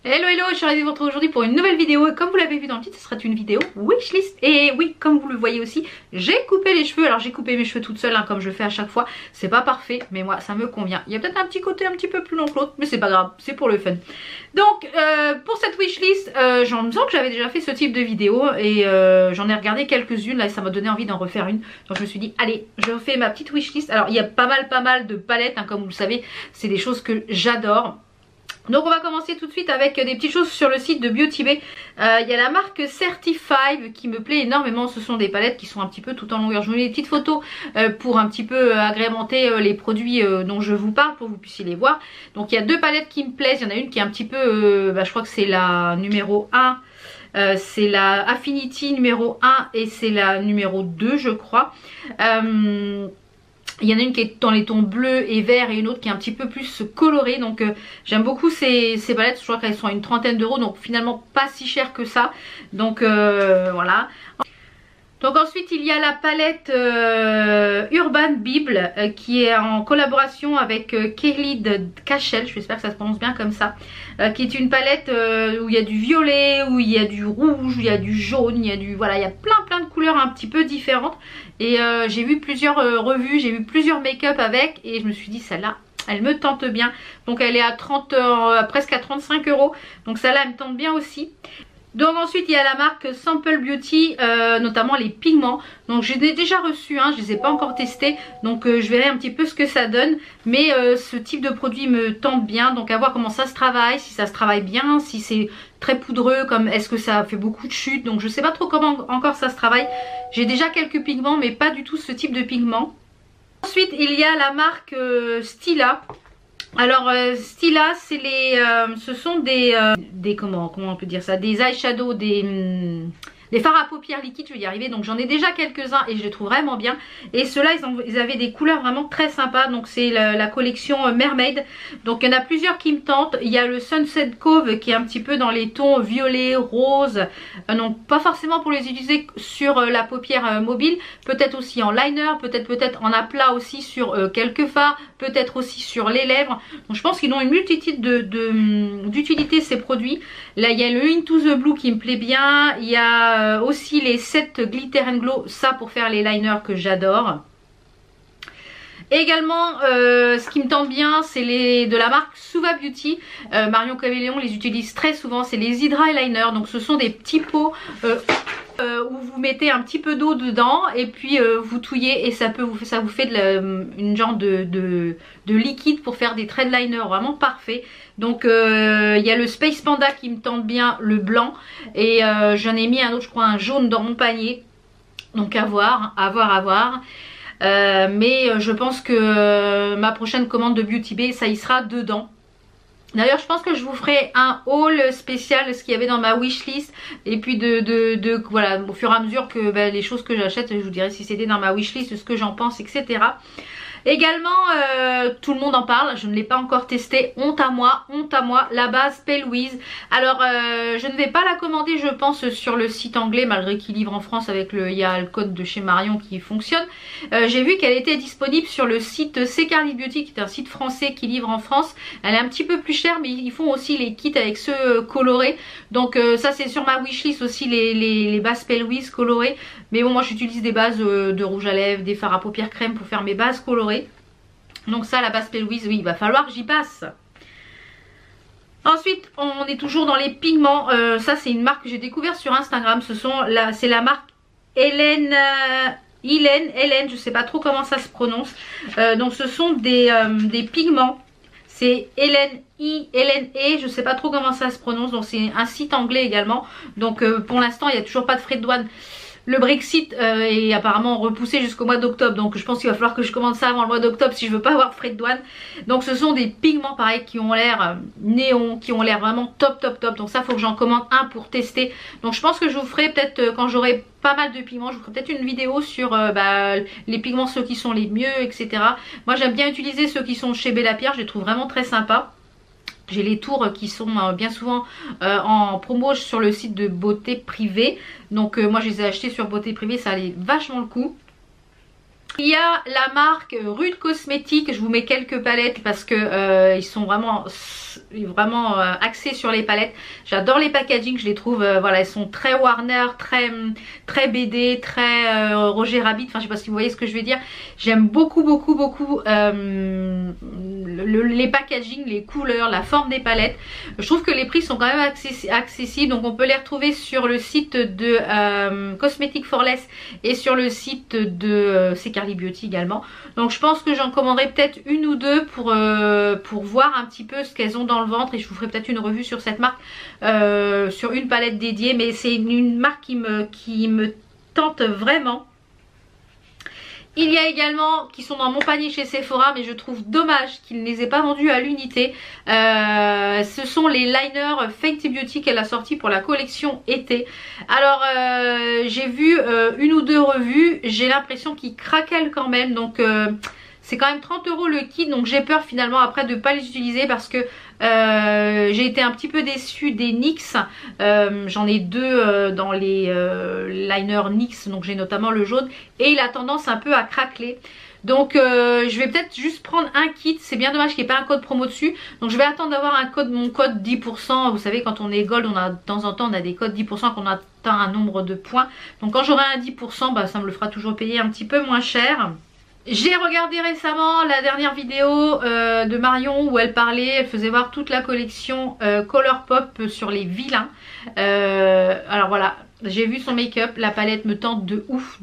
Hello hello, je suis ravie de vous retrouver aujourd'hui pour une nouvelle vidéo et comme vous l'avez vu dans le titre, ce sera une vidéo wishlist. Et oui, comme vous le voyez aussi, j'ai coupé les cheveux. Alors j'ai coupé mes cheveux toute seule comme je fais à chaque fois. C'est pas parfait, mais moi ça me convient. Il y a peut-être un petit côté un petit peu plus long que l'autre, mais c'est pas grave, c'est pour le fun. Donc pour cette wishlist, j'en me sens que j'avais déjà fait ce type de vidéo et j'en ai regardé quelques-unes là et ça m'a donné envie d'en refaire une. Donc je me suis dit allez, je refais ma petite wishlist. Alors il y a pas mal de palettes comme vous le savez, c'est des choses que j'adore. Donc on va commencer tout de suite avec des petites choses sur le site de Beauty Bay. Il y a la marque Certified qui me plaît énormément. Ce sont des palettes qui sont un petit peu tout en longueur. Je vous mets des petites photos pour un petit peu agrémenter les produits dont je vous parle pour que vous puissiez les voir. Donc il y a deux palettes qui me plaisent. Il y en a une qui est un petit peu, je crois que c'est la numéro 1. C'est la Affinity numéro 1 et c'est la numéro 2 je crois. Il y en a une qui est dans les tons bleus et verts et une autre qui est un petit peu plus colorée. Donc j'aime beaucoup ces palettes. Je crois qu'elles sont à une trentaine d'euros. Donc finalement pas si cher que ça. Donc voilà. Donc ensuite il y a la palette Urban Bible qui est en collaboration avec Kelly de Cashel, j'espère que ça se prononce bien comme ça, qui est une palette où il y a du violet, où il y a du rouge, où il y a du jaune, il y a du voilà, il y a plein de couleurs un petit peu différentes et j'ai vu plusieurs revues, j'ai vu plusieurs make-up avec et je me suis dit celle-là elle me tente bien. Donc elle est à 30 presque à 35 euros, donc celle-là elle me tente bien aussi. Donc ensuite il y a la marque Sample Beauty, notamment les pigments. Donc j'ai déjà reçu, je les ai pas encore testés. Donc je verrai un petit peu ce que ça donne. Mais ce type de produit me tente bien. Donc à voir comment ça se travaille, si ça se travaille bien, si c'est très poudreux, comme est-ce que ça fait beaucoup de chute. Donc je sais pas trop comment encore ça se travaille. J'ai déjà quelques pigments mais pas du tout ce type de pigment. Ensuite il y a la marque Stila. Alors Stila c'est ce sont des comment on peut dire ça, des eyeshadows, des fards à paupières liquides, je vais y arriver. Donc j'en ai déjà quelques-uns et je les trouve vraiment bien. Et ceux-là ils avaient des couleurs vraiment très sympas. Donc c'est la collection Mermaid. Donc il y en a plusieurs qui me tentent. Il y a le Sunset Cove qui est un petit peu dans les tons violet, rose. Donc pas forcément pour les utiliser sur la paupière mobile. Peut-être aussi en liner, peut-être en aplat aussi sur quelques fards. Peut-être aussi sur les lèvres. Donc je pense qu'ils ont une multitude d'utilités ces produits. Là il y a le Into the Blue qui me plaît bien. Il y a aussi les 7 Glitter and Glow, ça pour faire les liners que j'adore. Également ce qui me tente bien c'est les de la marque Suva Beauty. Marion Cavellon les utilise très souvent, c'est les Hydra Eyeliner. Donc ce sont des petits pots où vous mettez un petit peu d'eau dedans et puis vous touillez et ça vous fait une genre de liquide pour faire des traits de liner vraiment parfait. Donc il y a le Space Panda qui me tente bien, le blanc, et j'en ai mis un autre, je crois un jaune dans mon panier. Donc à voir. Mais je pense que ma prochaine commande de Beauty Bay ça y sera dedans. D'ailleurs je pense que je vous ferai un haul spécial de ce qu'il y avait dans ma wishlist. Et puis voilà, au fur et à mesure que les choses que j'achète, je vous dirai si c'était dans ma wishlist, ce que j'en pense, etc. Également tout le monde en parle, je ne l'ai pas encore testé, honte à moi, la base Pale Whiz. Alors je ne vais pas la commander je pense sur le site anglais malgré qu'il livre en France avec il y a le code de chez Marion qui fonctionne. J'ai vu qu'elle était disponible sur le site C'est Carly Beauty qui est un site français qui livre en France. Elle est un petit peu plus chère mais ils font aussi les kits avec ceux colorés. Donc ça c'est sur ma wishlist aussi les bases Pale Whiz colorées. Mais bon moi j'utilise des bases de rouge à lèvres, des fards à paupières crème pour faire mes bases colorées. Donc ça la base Pale Whiz, oui il va falloir que j'y passe. Ensuite on est toujours dans les pigments. Ça c'est une marque que j'ai découvert sur Instagram. C'est la marque Hélène, je sais pas trop comment ça se prononce. Donc ce sont des pigments. C'est Hélène E, je sais pas trop comment ça se prononce. Donc c'est un site anglais également. Donc pour l'instant il n'y a toujours pas de frais de douane. Le Brexit est apparemment repoussé jusqu'au mois d'octobre. Donc je pense qu'il va falloir que je commande ça avant le mois d'octobre si je veux pas avoir de frais de douane. Donc ce sont des pigments pareil qui ont l'air néon, qui ont l'air vraiment top. Donc ça faut que j'en commande un pour tester. Donc je pense que je vous ferai peut-être quand j'aurai pas mal de pigments, je vous ferai peut-être une vidéo sur les pigments, ceux qui sont les mieux, etc. Moi j'aime bien utiliser ceux qui sont chez Bella Pierre, je les trouve vraiment très sympas. J'ai les tours qui sont bien souvent en promo sur le site de Beauté Privée. Donc moi je les ai achetés sur Beauté Privée, ça allait vachement le coup. Il y a la marque Rude Cosmétique, je vous mets quelques palettes parce que ils sont vraiment axés sur les palettes. J'adore les packaging, je les trouve voilà, elles sont très Warner, très BD, très Roger Rabbit, enfin je sais pas si vous voyez ce que je veux dire. J'aime beaucoup les packaging, les couleurs, la forme des palettes. Je trouve que les prix sont quand même accessibles, donc on peut les retrouver sur le site de Cosmetic for Less et sur le site de C'est Carly Beauty également. Donc je pense que j'en commanderai peut-être une ou deux pour voir un petit peu ce qu'elles ont dans le ventre, et je vous ferai peut-être une revue sur cette marque, sur une palette dédiée, mais c'est une marque qui me tente vraiment. Il y a également, qui sont dans mon panier chez Sephora, mais je trouve dommage qu'ils ne les aient pas vendus à l'unité. Ce sont les liners Fenty Beauty qu'elle a sorti pour la collection été. Alors j'ai vu une ou deux revues, j'ai l'impression qu'ils craquellent quand même, donc c'est quand même 30 € le kit, donc j'ai peur finalement après de ne pas les utiliser parce que j'ai été un petit peu déçue des NYX. J'en ai deux dans les liners NYX, donc j'ai notamment le jaune, et il a tendance un peu à craqueler. Donc je vais peut-être juste prendre un kit. C'est bien dommage qu'il n'y ait pas un code promo dessus. Donc je vais attendre d'avoir mon code 10%. Vous savez, quand on est gold, on a de temps en temps on a des codes 10% qu'on atteint un nombre de points. Donc quand j'aurai un 10%, bah, ça me le fera toujours payer un petit peu moins cher. J'ai regardé récemment la dernière vidéo de Marion où elle parlait, elle faisait voir toute la collection Colourpop sur les vilains. Alors voilà, j'ai vu son make-up, la palette me tente de ouf,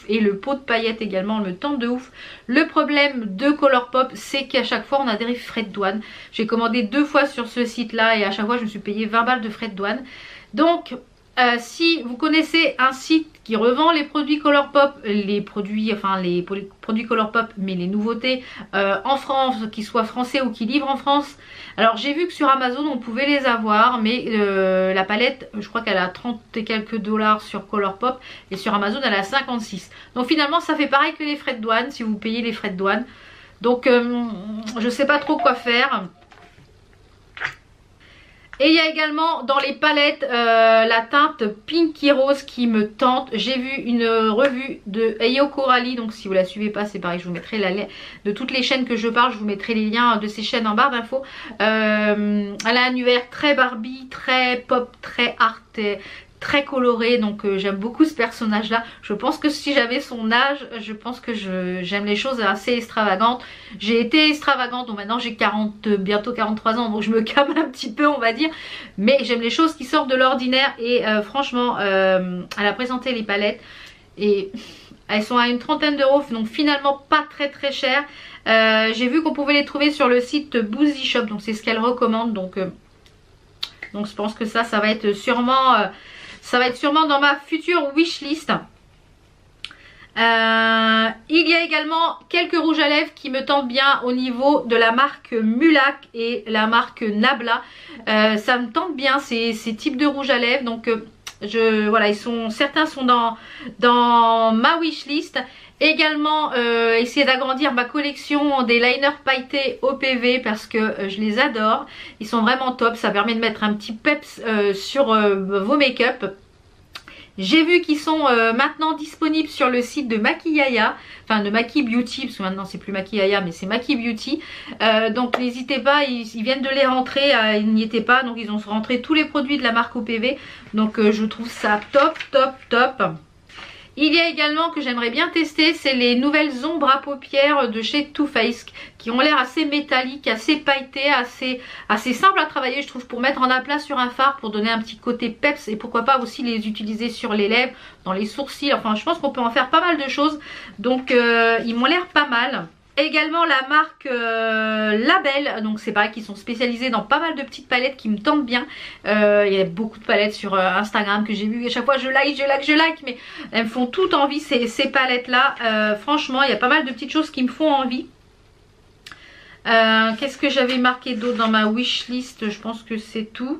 et le pot de paillettes également me tente de ouf. Le problème de Colourpop, c'est qu'à chaque fois on a des frais de douane. J'ai commandé 2 fois sur ce site là et à chaque fois je me suis payé 20 balles de frais de douane. Donc si vous connaissez un site qui revend les produits Colourpop, les produits Colourpop, mais les nouveautés en France, qu'ils soient français ou qui livrent en France. Alors j'ai vu que sur Amazon on pouvait les avoir, mais la palette, je crois qu'elle a 30 et quelques dollars sur Colourpop, et sur Amazon elle a 56. Donc finalement ça fait pareil que les frais de douane, si vous payez les frais de douane. Donc je sais pas trop quoi faire. Et il y a également dans les palettes la teinte Pinky Rose qui me tente. J'ai vu une revue de Ayo Coralie, donc si vous la suivez pas, c'est pareil, je vous mettrai de toutes les chaînes que je parle, je vous mettrai les liens de ces chaînes en barre d'infos. Elle a un univers très Barbie, très pop, très art, très coloré, donc j'aime beaucoup ce personnage là. Je pense que si j'avais son âge, je pense que j'aime les choses assez extravagantes. J'ai été extravagante, donc maintenant j'ai bientôt 43 ans, donc je me calme un petit peu on va dire, mais j'aime les choses qui sortent de l'ordinaire. Et franchement elle a présenté les palettes et elles sont à une trentaine d'euros, donc finalement pas très cher. J'ai vu qu'on pouvait les trouver sur le site Boozy Shop, donc c'est ce qu'elle recommande, donc je pense que ça va être sûrement dans ma future wishlist. Il y a également quelques rouges à lèvres qui me tentent bien au niveau de la marque Mulac et la marque Nabla. Ça me tente bien ces types de rouges à lèvres. Donc voilà, certains sont dans ma wishlist. Également essayer d'agrandir ma collection des liners pailletés OPV parce que je les adore. Ils sont vraiment top, ça permet de mettre un petit peps sur vos make-up. J'ai vu qu'ils sont maintenant disponibles sur le site de Maquillaya, enfin de Maki Beauty, parce que maintenant c'est plus Maquillaya mais c'est Maki Beauty. Donc n'hésitez pas, ils viennent de les rentrer, ils n'y étaient pas, donc ils ont rentré tous les produits de la marque OPV. Donc je trouve ça top. Il y a également que j'aimerais bien tester, c'est les nouvelles ombres à paupières de chez Too Faced qui ont l'air assez métalliques, assez pailletées, assez simples à travailler je trouve, pour mettre en aplat sur un fard, pour donner un petit côté peps, et pourquoi pas aussi les utiliser sur les lèvres, dans les sourcils. Enfin je pense qu'on peut en faire pas mal de choses, donc ils m'ont l'air pas mal. Également la marque Label, donc c'est pareil, qui sont spécialisés dans pas mal de petites palettes qui me tentent bien. Il y a beaucoup de palettes sur Instagram que j'ai vu, et à chaque fois je like, mais elles me font toutes envie ces palettes là. Franchement il y a pas mal de petites choses qui me font envie. Qu'est-ce que j'avais marqué d'autre dans ma wishlist? Je pense que c'est tout.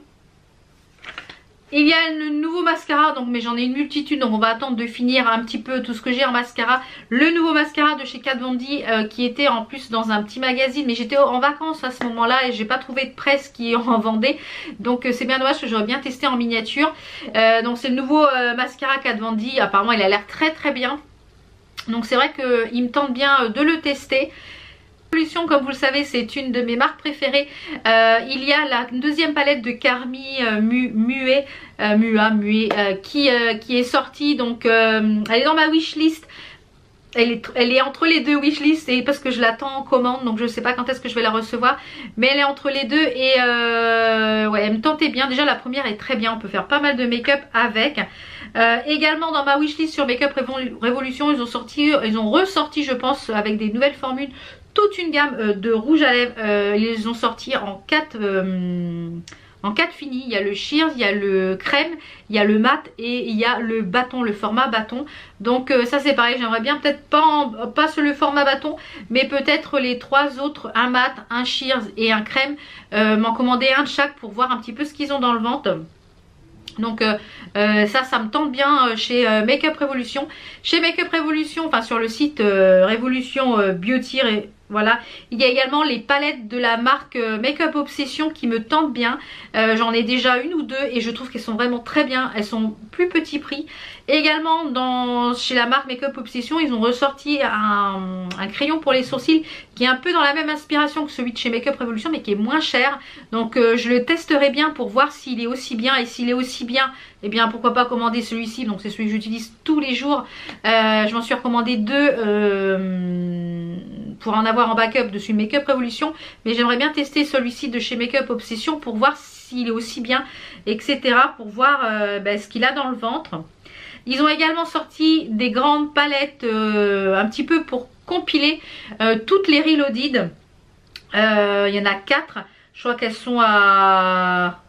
Il y a le nouveau mascara, donc, mais j'en ai une multitude, donc on va attendre de finir un petit peu tout ce que j'ai en mascara. Le nouveau mascara de chez Kat Von D qui était en plus dans un petit magazine, mais j'étais en vacances à ce moment là et j'ai pas trouvé de presse qui en vendait, donc c'est bien dommage, que j'aurais bien testé en miniature. Donc c'est le nouveau mascara Kat Von D, apparemment il a l'air très bien. Donc c'est vrai qu'il me tente bien de le tester. Comme vous le savez, c'est une de mes marques préférées. Il y a la deuxième palette de Carmi Muet qui est sortie. Donc elle est dans ma wishlist. Elle est entre les deux wishlists, et parce que je l'attends en commande, donc je ne sais pas quand est-ce que je vais la recevoir, mais elle est entre les deux et ouais, elle me tentait bien. Déjà la première est très bien, on peut faire pas mal de make-up avec. Également dans ma wishlist sur Make Up Revolution, ils ont ressorti, je pense, avec des nouvelles formules, toute une gamme de rouge à lèvres. Ils les ont sortis en 4 finis. Il y a le sheer, il y a le crème, il y a le mat et il y a le bâton, le format bâton. Donc ça c'est pareil, j'aimerais bien peut-être pas sur le format bâton, mais peut-être les 3 autres, un mat, un sheer et un crème, m'en commander un de chaque pour voir un petit peu ce qu'ils ont dans le ventre. Donc ça me tente bien chez Make Up Revolution. Chez Make Up Revolution, enfin sur le site Revolution Beauty, voilà, il y a également les palettes de la marque Make Up Obsession qui me tentent bien. J'en ai déjà une ou deux et je trouve qu'elles sont vraiment très bien. Elles sont plus petit prix. Et également chez la marque Make Up Obsession, ils ont ressorti un crayon pour les sourcils qui est un peu dans la même inspiration que celui de chez Make Up Revolution, mais qui est moins cher. Donc je le testerai bien pour voir s'il est aussi bien, et s'il est aussi bien, eh bien pourquoi pas commander celui-ci. Donc c'est celui que j'utilise tous les jours. Je m'en suis recommandé 2 pour en avoir en backup dessus Make Up Revolution, mais j'aimerais bien tester celui-ci de chez Make Up Obsession pour voir s'il est aussi bien, etc. pour voir ce qu'il a dans le ventre. Ils ont également sorti des grandes palettes un petit peu pour compiler toutes les Reloaded. Il y en a 4. Je crois qu'elles sont à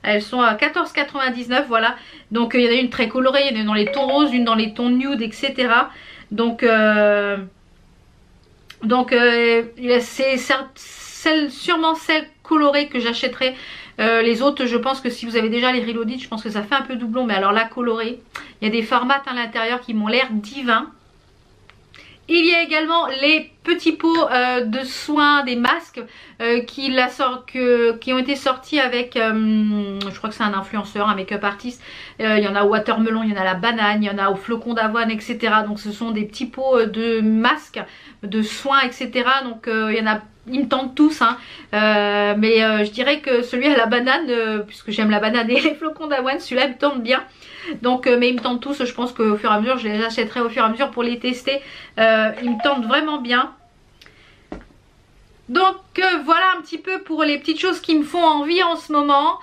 14,99, voilà. Donc il y en a une très colorée, il y en a une dans les tons roses, une dans les tons nude, etc. Donc c'est sûrement celle colorée que j'achèterai. Les autres, je pense que si vous avez déjà les Reloaded, je pense que ça fait un peu doublon. Mais alors la colorée, il y a des formats à l'intérieur qui m'ont l'air divins. Il y a également les petits pots de soins, des masques qui ont été sortis avec, je crois que c'est un influenceur, un make-up artiste. Il y en a au watermelon, il y en a à la banane, il y en a au flocon d'avoine, etc. Donc ce sont des petits pots de masques, de soins, etc. Donc il y en a, ils me tentent tous, hein. Mais je dirais que celui à la banane, puisque j'aime la banane et les flocons d'avoine, celui-là me tente bien. Donc mais ils me tentent tous, je pense qu'au fur et à mesure je les achèterai au fur et à mesure pour les tester. Ils me tentent vraiment bien. Donc voilà un petit peu pour les petites choses qui me font envie en ce moment.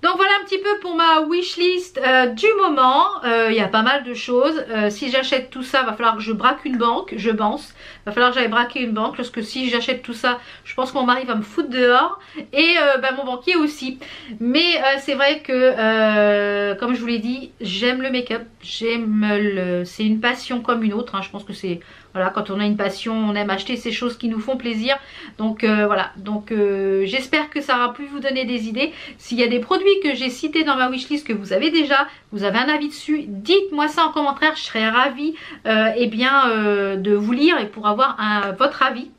Donc voilà un petit peu pour ma wishlist du moment. Il y a pas mal de choses. Si j'achète tout ça, va falloir que je braque une banque, je pense. Va falloir que j'aille braquer une banque, parce que si j'achète tout ça, je pense que mon mari va me foutre dehors. Et mon banquier aussi. Mais c'est vrai que, comme je vous l'ai dit, j'aime le make-up. C'est une passion comme une autre, hein. Je pense que c'est... Voilà, quand on a une passion, on aime acheter ces choses qui nous font plaisir. Donc voilà, donc j'espère que ça aura pu vous donner des idées. S'il y a des produits que j'ai cités dans ma wishlist que vous avez déjà, vous avez un avis dessus, dites-moi ça en commentaire. Je serais ravie de vous lire et pour avoir votre avis.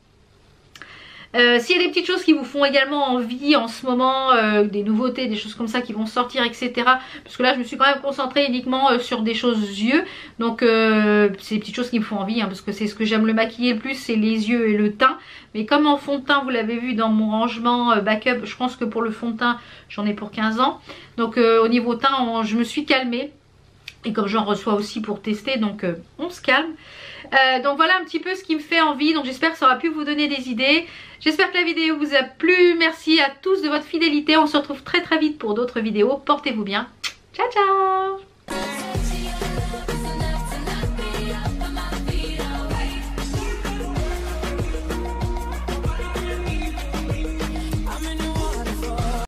S'il y a des petites choses qui vous font également envie en ce moment, des nouveautés, des choses comme ça qui vont sortir, etc. Parce que là je me suis quand même concentrée uniquement sur des choses yeux. Donc c'est des petites choses qui me font envie, hein, parce que c'est ce que j'aime le maquiller le plus, c'est les yeux et le teint. Mais comme en fond de teint, vous l'avez vu dans mon rangement backup, je pense que pour le fond de teint j'en ai pour 15 ans. Donc au niveau teint je me suis calmée. Et comme j'en reçois aussi pour tester, donc on se calme. Donc voilà un petit peu ce qui me fait envie. Donc j'espère que ça aura pu vous donner des idées. J'espère que la vidéo vous a plu. Merci à tous de votre fidélité. On se retrouve très très vite pour d'autres vidéos. Portez-vous bien. Ciao ciao.